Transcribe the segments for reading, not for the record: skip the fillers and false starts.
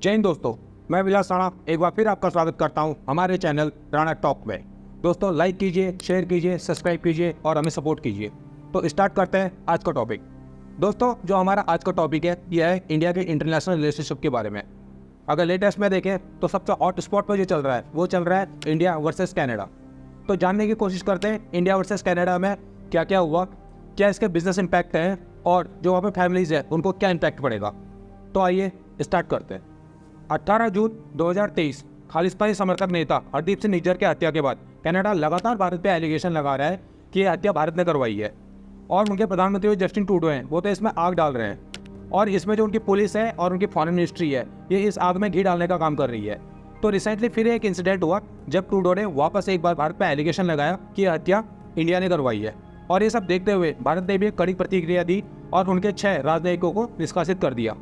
जय हिंद दोस्तों, मैं विलास राणा एक बार फिर आपका स्वागत करता हूं हमारे चैनल राणा टॉक में। दोस्तों लाइक कीजिए, शेयर कीजिए, सब्सक्राइब कीजिए और हमें सपोर्ट कीजिए। तो स्टार्ट करते हैं आज का टॉपिक। दोस्तों जो हमारा आज का टॉपिक है यह है इंडिया के इंटरनेशनल रिलेशनशिप के बारे में। अगर लेटेस्ट में देखें तो सबसे हॉट स्पॉट पर जो चल रहा है वो चल रहा है इंडिया वर्सेस कनाडा। तो जानने की कोशिश करते हैं इंडिया वर्सेस कनाडा में क्या क्या हुआ, क्या इसके बिजनेस इम्पैक्ट है और जो वहाँ पे फैमिलीज़ है उनको क्या इम्पैक्ट पड़ेगा। तो आइए स्टार्ट करते हैं। 18 जून 2023 खालिस्तानी समर्थक नेता हरदीप सिंह निज्जर की हत्या के बाद कनाडा लगातार भारत पे एलिगेशन लगा रहा है कि ये हत्या भारत ने करवाई है और उनके प्रधानमंत्री जस्टिन ट्रूडो हैं वो तो इसमें आग डाल रहे हैं और इसमें जो उनकी पुलिस है और उनकी फॉरेन मिनिस्ट्री है ये इस आग में घी डालने का काम कर रही है। तो रिसेंटली फिर एक इंसिडेंट हुआ जब ट्रूडो ने वापस एक बार भारत पर एलिगेशन लगाया कि यह हत्या इंडिया ने करवाई है और ये सब देखते हुए भारत ने भी एक कड़ी प्रतिक्रिया दी और उनके 6 राजनयिकों को निष्कासित कर दिया।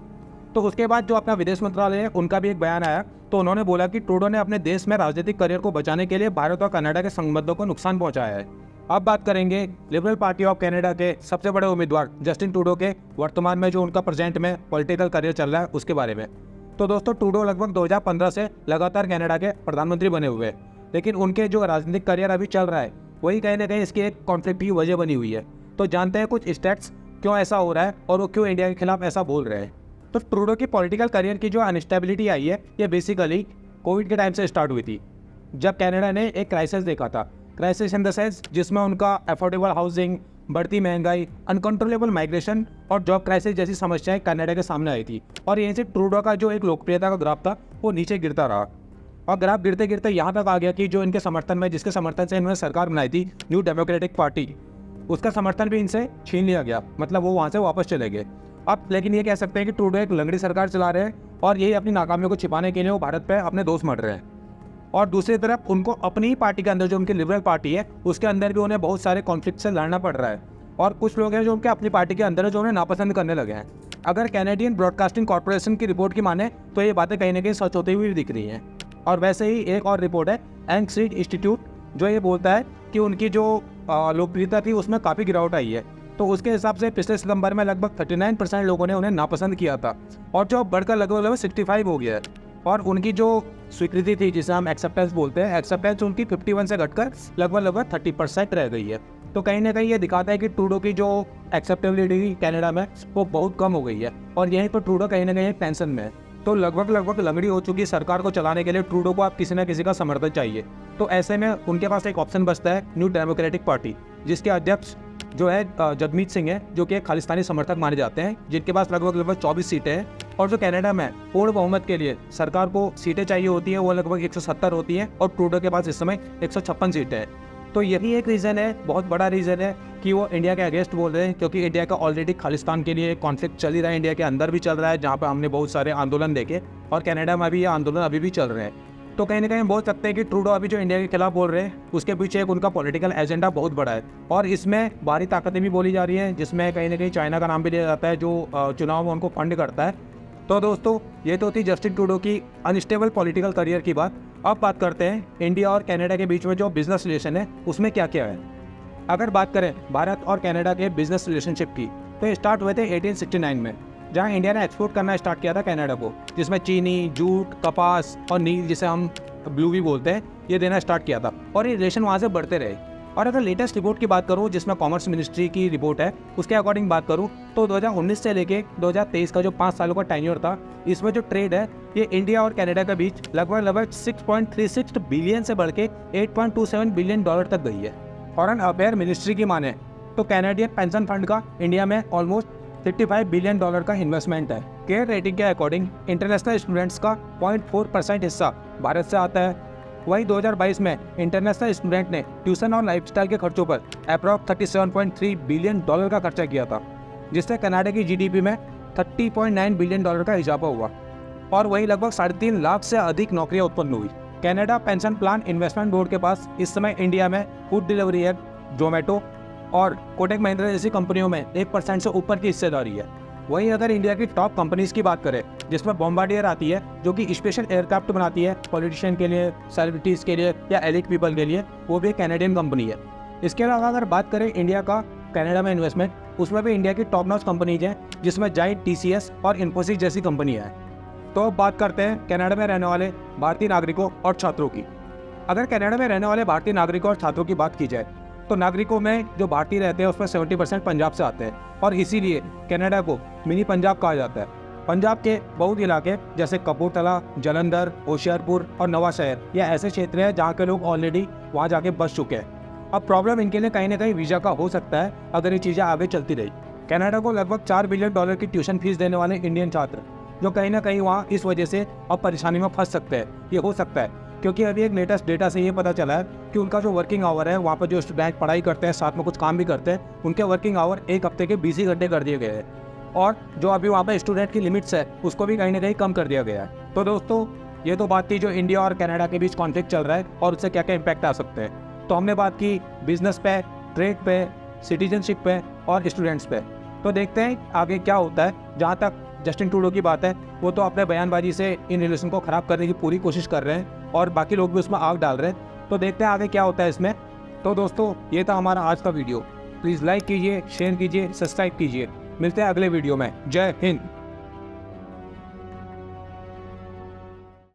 तो उसके बाद जो अपना विदेश मंत्रालय है उनका भी एक बयान आया। तो उन्होंने बोला कि ट्रूडो ने अपने देश में राजनीतिक करियर को बचाने के लिए भारत और कनाडा के संबंधों को नुकसान पहुंचाया है। अब बात करेंगे लिबरल पार्टी ऑफ कनाडा के सबसे बड़े उम्मीदवार जस्टिन ट्रूडो के वर्तमान में जो उनका प्रेजेंट में पॉलिटिकल करियर चल रहा है उसके बारे में। तो दोस्तों ट्रूडो लगभग 2015 से लगातार कनाडा के प्रधानमंत्री बने हुए हैं, लेकिन उनके जो राजनीतिक करियर अभी चल रहा है वही कहीं ना कहीं इसकी एक कॉन्फ्लिक्ट की वजह बनी हुई है। तो जानते हैं कुछ स्टेट्स क्यों ऐसा हो रहा है और वो क्यों इंडिया के खिलाफ ऐसा बोल रहे हैं। तो ट्रूडो की पॉलिटिकल करियर की जो अनस्टेबिलिटी आई है ये बेसिकली कोविड के टाइम से स्टार्ट हुई थी, जब कनाडा ने एक क्राइसिस देखा था। क्राइसिस इन द सेंस जिसमें उनका अफोर्डेबल हाउसिंग, बढ़ती महंगाई, अनकंट्रोलेबल माइग्रेशन और जॉब क्राइसिस जैसी समस्याएं कनाडा के सामने आई थी और यहीं से ट्रूडो का जो एक लोकप्रियता का ग्राफ था वो नीचे गिरता रहा और ग्राफ गिरते गिरते यहाँ तक आ गया कि जो इनके समर्थन में जिसके समर्थन से इन्होंने सरकार बनाई थी न्यू डेमोक्रेटिक पार्टी, उसका समर्थन भी इनसे छीन लिया गया, मतलब वो वहाँ से वापस चले गए। अब लेकिन ये कह सकते हैं कि ट्रूडो एक लंगड़ी सरकार चला रहे हैं और यही अपनी नाकामियों को छिपाने के लिए वो भारत पे अपने दोस्त मर रहे हैं। और दूसरी तरफ उनको अपनी ही पार्टी के अंदर जो उनकी लिबरल पार्टी है उसके अंदर भी उन्हें बहुत सारे कॉन्फ्लिक्ट से लड़ना पड़ रहा है और कुछ लोग हैं जो उनके अपनी पार्टी के अंदर है जो उन्हें नापसंद करने लगे हैं। अगर कैनेडियन ब्रॉडकास्टिंग कॉर्पोरेशन की रिपोर्ट की माने तो ये बातें कहीं ना कहीं सच होती हुई दिख रही हैं। और वैसे ही एक और रिपोर्ट है एंग स्ट्रीट इंस्टीट्यूट जो ये बोलता है कि उनकी जो लोकप्रियता थी उसमें काफ़ी गिरावट आई है। तो उसके हिसाब से पिछले सितंबर में लगभग 39% लोगों ने उन्हें नापसंद किया था और जो बढ़कर लगभग 65 हो गया है। और उनकी जो स्वीकृति थी जिसे हम एक्सेप्टेंस बोलते हैं, एक्सेप्टेंस उनकी 51 से घटकर लगभग 30% रह गई है। तो कहीं ना कहीं ये दिखाता है कि ट्रूडो की जो एक्सेप्टेबिलिटी कनाडा में वो बहुत कम हो गई है और यहीं पर ट्रूडो कहीं ना कहीं टेंशन में है। तो लगभग लंगड़ी हो चुकी सरकार को चलाने के लिए ट्रूडो को आप किसी न किसी का समर्थन चाहिए। तो ऐसे में उनके पास एक ऑप्शन बचता है न्यू डेमोक्रेटिक पार्टी, जिसके अध्यक्ष जो है जगमीत सिंह है जो कि एक खालिस्तानी समर्थक माने जाते हैं, जिनके पास लगभग 24 सीटें हैं। और जो कनाडा में पूर्ण बहुमत के लिए सरकार को सीटें चाहिए होती हैं वो लगभग 170 होती हैं और ट्रूडो के पास इस समय 156 सीटें हैं। तो यही एक रीज़न है, बहुत बड़ा रीज़न है कि वो इंडिया के अगेंस्ट बोल रहे हैं, क्योंकि इंडिया का ऑलरेडी खालिस्तान के लिए कॉन्फ्लिक्ट चल ही रहा है, इंडिया के अंदर भी चल रहा है जहाँ पर हमने बहुत सारे आंदोलन देखे और कनाडा में भी ये आंदोलन अभी भी चल रहे हैं। तो कहीं ना कहीं बोल सकते हैं कि ट्रूडो अभी जो इंडिया के खिलाफ बोल रहे हैं उसके पीछे एक उनका पॉलिटिकल एजेंडा बहुत बड़ा है और इसमें बाहरी ताकतें भी बोली जा रही हैं, जिसमें कहीं ना कहीं चाइना का नाम भी लिया जाता है जो चुनाव में उनको फंड करता है। तो दोस्तों ये तो थी जस्टिन ट्रूडो की अनस्टेबल पॉलिटिकल करियर की बात। अब बात करते हैं इंडिया और कनाडा के बीच में जो बिजनेस रिलेशन है उसमें क्या क्या है। अगर बात करें भारत और कनाडा के बिजनेस रिलेशनशिप की तो ये स्टार्ट हुए थे 1869 में, जहां इंडिया ने एक्सपोर्ट करना स्टार्ट किया था कनाडा को, जिसमें चीनी, जूट, कपास और नील जिसे हम ब्लू भी बोलते हैं ये देना स्टार्ट किया था और ये रिलेशन वहाँ से बढ़ते रहे। और अगर लेटेस्ट रिपोर्ट की बात करूँ जिसमें कॉमर्स मिनिस्ट्री की रिपोर्ट है उसके अकॉर्डिंग बात करूँ तो 2019 से लेके 2023 का जो 5 सालों का टेन्योर था इसमें जो ट्रेड है ये इंडिया और कनाडा के बीच लगभग 6.36 बिलियन से बढ़ के 8.27 बिलियन डॉलर तक गई है। फॉरेन अफेयर मिनिस्ट्री की माने तो कैनेडियन पेंशन फंड का इंडिया में ऑलमोस्ट 55 बिलियन डॉलर का इन्वेस्टमेंट है। केयर रेटिंग के अकॉर्डिंग इंटरनेशनल स्टूडेंट्स का 0.4% हिस्सा भारत से आता है। वहीं 2022 में इंटरनेशनल स्टूडेंट ने ट्यूशन और लाइफस्टाइल के खर्चों पर अप्रॉक्स 37.3 बिलियन डॉलर का खर्चा किया था, जिससे कनाडा की जीडीपी में 30.9 बिलियन डॉलर का इजाफा हुआ और वहीं लगभग 3.5 लाख से अधिक नौकरियां उत्पन्न हुई। Canada pension plan investment board के पास इस समय इंडिया में फूड डिलीवरी ऐप, जोमेटो और कोटक महिंद्रा जैसी कंपनियों में 1% से ऊपर की हिस्सेदारी है। वहीं अगर इंडिया की टॉप कंपनीज की बात करें जिसमें बॉम्बार्डियर आती है जो कि स्पेशल एयरक्राफ्ट बनाती है पॉलिटिशियन के लिए, सेलिब्रिटीज़ के लिए या एलिट पीपल के लिए, वो भी एक कैनेडियन कंपनी है। इसके अलावा अगर बात करें इंडिया का कनाडा में इन्वेस्टमेंट, उसमें भी इंडिया की टॉप नॉच कंपनीज हैं जिसमें जाइंट, TCS और इन्फोसिस जैसी कंपनियाँ हैं। तो अब बात करते हैं कनाडा में रहने वाले भारतीय नागरिकों और छात्रों की। अगर कनाडा में रहने वाले भारतीय नागरिकों और छात्रों की बात की जाए तो नागरिकों में जो भारतीय रहते हैं उसमें 70% पंजाब से आते हैं और इसीलिए कनाडा को मिनी पंजाब कहा जाता है। पंजाब के बहुत इलाके जैसे कपूरथला, जलंधर, होशियारपुर और नवा शहर ये ऐसे क्षेत्र हैं जहाँ के लोग ऑलरेडी वहाँ जाके बस चुके हैं। अब प्रॉब्लम इनके लिए कहीं ना कहीं वीज़ा का हो सकता है अगर ये चीज़ें आगे चलती रही। कनाडा को लगभग $4 बिलियन की ट्यूशन फीस देने वाले इंडियन छात्र जो कहीं ना कहीं वहाँ इस वजह से अब परेशानी में फंस सकते हैं। ये हो सकता है क्योंकि अभी एक लेटेस्ट डेटा से ये पता चला है कि उनका जो वर्किंग आवर है, वहाँ पर जो स्टूडेंट पढ़ाई करते हैं साथ में कुछ काम भी करते हैं, उनके वर्किंग आवर एक हफ्ते के 20 ही घंटे कर दिए गए हैं और जो अभी वहाँ पर स्टूडेंट की लिमिट्स है उसको भी कहीं ना कहीं कम कर दिया गया है। तो दोस्तों ये तो बात थी जो इंडिया और कनाडा के बीच कॉन्फ्लिक्ट चल रहा है और उससे क्या क्या इम्पैक्ट आ सकते हैं। तो हमने बात की बिजनेस पे, ट्रेड पे, सिटीजनशिप पे और स्टूडेंट्स पे। तो देखते हैं आगे क्या होता है। जहाँ तक जस्टिन ट्रूडो की बात है वो तो अपने बयानबाजी से इन रिलेशन को ख़राब करने की पूरी कोशिश कर रहे हैं और बाकी लोग भी उसमें आग डाल रहे हैं। तो देखते हैं आगे क्या होता है इसमें। तो दोस्तों ये था हमारा आज का वीडियो। प्लीज़ लाइक कीजिए, शेयर कीजिए, सब्सक्राइब कीजिए। मिलते हैं अगले वीडियो में। जय हिंद।